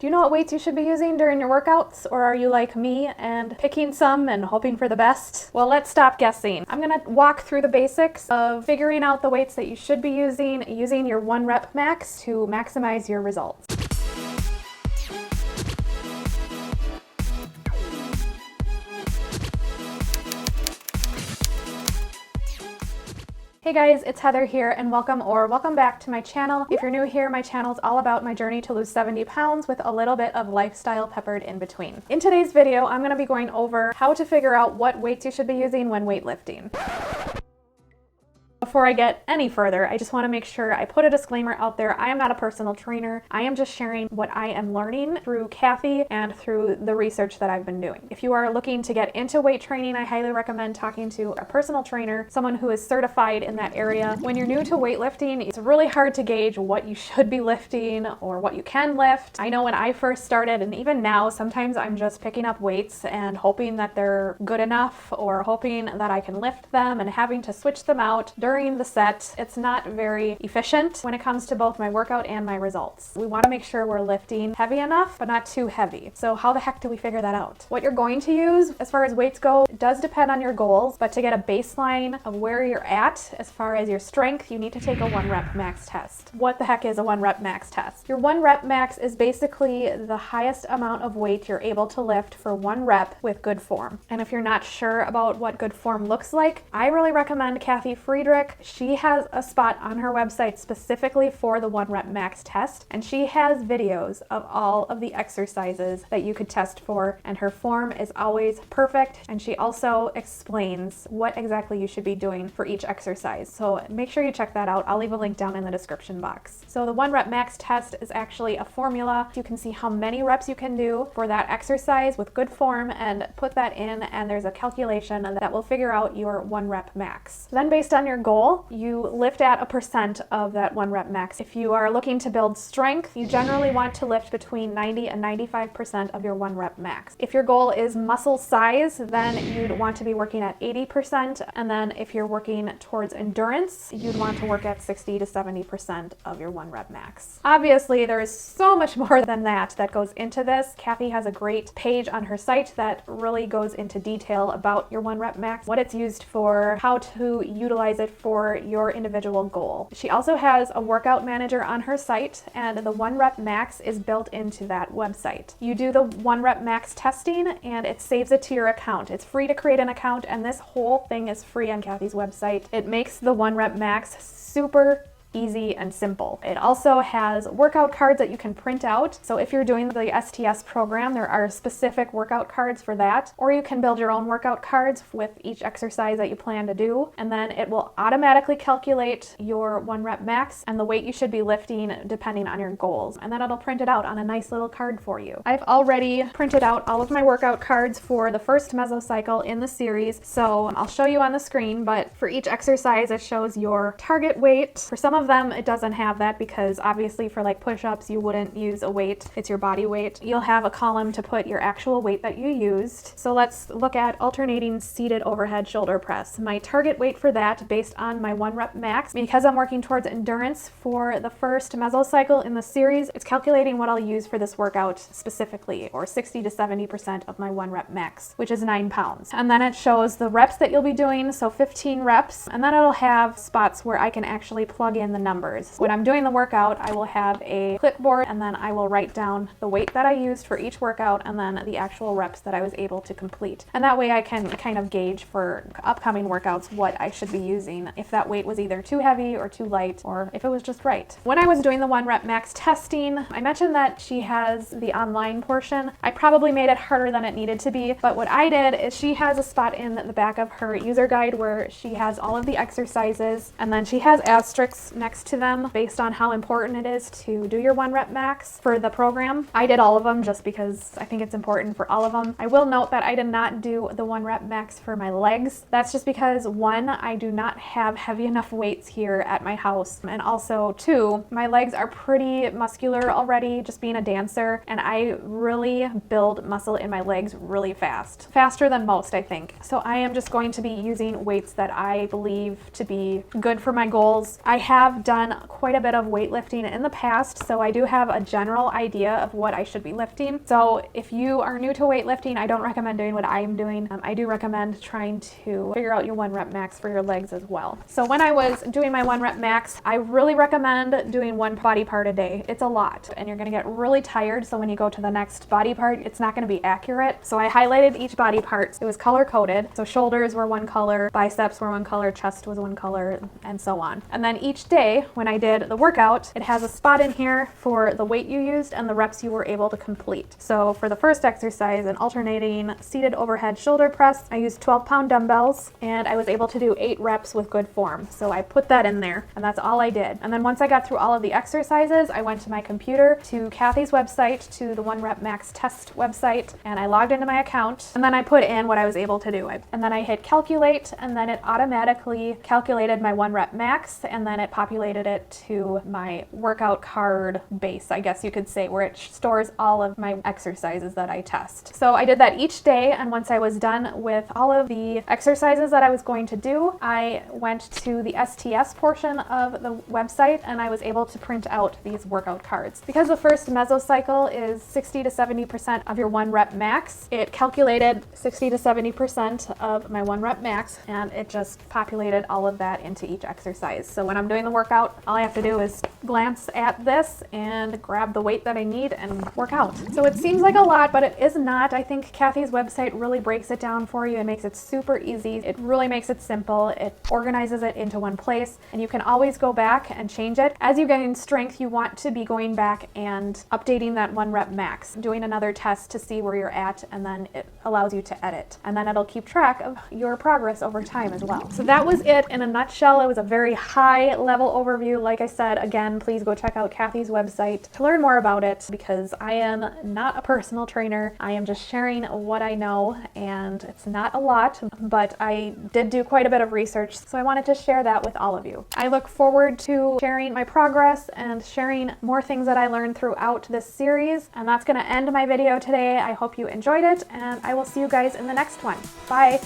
Do you know what weights you should be using during your workouts, or are you like me and picking some and hoping for the best? Well, let's stop guessing. I'm gonna walk through the basics of figuring out the weights that you should be using your 1 rep max to maximize your results. Hey guys, it's Heather here and welcome back to my channel. If you're new here, my channel is all about my journey to lose 70 pounds with a little bit of lifestyle peppered in between. In today's video, I'm going to be going over how to figure out what weights you should be using when weightlifting. Before I get any further, I just want to make sure I put a disclaimer out there. I am not a personal trainer. I am just sharing what I am learning through Kathy and through the research that I've been doing. If you are looking to get into weight training, I highly recommend talking to a personal trainer, someone who is certified in that area. When you're new to weightlifting, it's really hard to gauge what you should be lifting or what you can lift. I know when I first started, and even now, sometimes I'm just picking up weights and hoping that they're good enough or hoping that I can lift them and having to switch them out during the set. It's not very efficient when it comes to both my workout and my results. We want to make sure we're lifting heavy enough, but not too heavy. So how the heck do we figure that out? What you're going to use as far as weights go does depend on your goals, but to get a baseline of where you're at as far as your strength, you need to take a 1 rep max test. What the heck is a 1 rep max test? Your 1 rep max is basically the highest amount of weight you're able to lift for 1 rep with good form. And if you're not sure about what good form looks like, I really recommend Kathy Friedrich. She has a spot on her website specifically for the 1 rep max test, and she has videos of all of the exercises that you could test for, and her form is always perfect, and she also explains what exactly you should be doing for each exercise. So make sure you check that out. I'll leave a link down in the description box. So the 1 rep max test is actually a formula. You can see how many reps you can do for that exercise with good form and put that in, and there's a calculation that will figure out your 1 rep max. Then based on your goal, you lift at a percent of that 1 rep max. If you are looking to build strength, you generally want to lift between 90 and 95% of your 1 rep max. If your goal is muscle size, then you'd want to be working at 80%. And then if you're working towards endurance, you'd want to work at 60 to 70% of your 1 rep max. Obviously, there is so much more than that goes into this. Kathy has a great page on her site that really goes into detail about your 1 rep max, what it's used for, how to utilize it for your individual goal. She also has a workout manager on her site, and the 1 rep max is built into that website. You do the 1 rep max testing and it saves it to your account. It's free to create an account, and this whole thing is free on Kathy's website. It makes the 1 rep max super easy and simple. It also has workout cards that you can print out. So if you're doing the STS program, there are specific workout cards for that, or you can build your own workout cards with each exercise that you plan to do, and then it will automatically calculate your 1 rep max and the weight you should be lifting depending on your goals, and then it'll print it out on a nice little card for you. I've already printed out all of my workout cards for the first mesocycle in the series, so I'll show you on the screen, but for each exercise it shows your target weight. For some of them it doesn't have that because obviously for like push-ups you wouldn't use a weight, it's your body weight. You'll have a column to put your actual weight that you used. So let's look at alternating seated overhead shoulder press. My target weight for that, based on my 1 rep max, because I'm working towards endurance for the first mesocycle in the series, it's calculating what I'll use for this workout specifically, or 60 to 70% of my 1 rep max, which is 9 pounds. And then it shows the reps that you'll be doing, so 15 reps, and then it'll have spots where I can actually plug in the numbers. When I'm doing the workout, I will have a clipboard, and then I will write down the weight that I used for each workout and then the actual reps that I was able to complete. And that way I can kind of gauge for upcoming workouts what I should be using, if that weight was either too heavy or too light, or if it was just right. When I was doing the 1 rep max testing, I mentioned that she has the online portion. I probably made it harder than it needed to be, but what I did is she has a spot in the back of her user guide where she has all of the exercises, and then she has asterisks next to them based on how important it is to do your 1 rep max for the program. I did all of them just because I think it's important for all of them. I will note that I did not do the 1 rep max for my legs. That's just because 1, I do not have heavy enough weights here at my house, and also 2, my legs are pretty muscular already just being a dancer, and I really build muscle in my legs really fast. Faster than most, I think. So I am just going to be using weights that I believe to be good for my goals. I have have done quite a bit of weightlifting in the past, so I do have a general idea of what I should be lifting. So if you are new to weightlifting, I don't recommend doing what I am doing. I do recommend trying to figure out your 1 rep max for your legs as well. So when I was doing my 1 rep max, I really recommend doing 1 body part a day. It's a lot and you're gonna get really tired, so when you go to the next body part, it's not gonna be accurate. So I highlighted each body part. It was color coded. So shoulders were 1 color, biceps were 1 color, chest was 1 color, and so on. And then each day when I did the workout, it has a spot in here for the weight you used and the reps you were able to complete. So for the first exercise, an alternating seated overhead shoulder press, I used 12-pound dumbbells and I was able to do 8 reps with good form. So I put that in there and that's all I did. And then once I got through all of the exercises, I went to my computer, to Kathy's website, to the 1 rep max test website, and I logged into my account and then I put in what I was able to do. And then I hit calculate and then it automatically calculated my 1 rep max and then it populated it to my workout card base, I guess you could say, where it stores all of my exercises that I test. So I did that each day, and once I was done with all of the exercises that I was going to do, I went to the STS portion of the website and I was able to print out these workout cards. Because the first mesocycle is 60 to 70% of your 1 rep max, it calculated 60 to 70% of my 1 rep max and it just populated all of that into each exercise. So when I'm doing the workout, all I have to do is glance at this and grab the weight that I need and work out. So it seems like a lot, but it is not. I think Kathy's website really breaks it down for you and makes it super easy. It really makes it simple. It organizes it into one place and you can always go back and change it. As you gain strength, you want to be going back and updating that 1 rep max, doing another test to see where you're at, and then it allows you to edit. And then it'll keep track of your progress over time as well. So that was it in a nutshell. It was a very high level overview. Like I said, again, please go check out Kathy's website to learn more about it, because I am not a personal trainer. I am just sharing what I know, and it's not a lot, but I did do quite a bit of research, so I wanted to share that with all of you. I look forward to sharing my progress and sharing more things that I learned throughout this series, and that's going to end my video today. I hope you enjoyed it, and I will see you guys in the next one. Bye!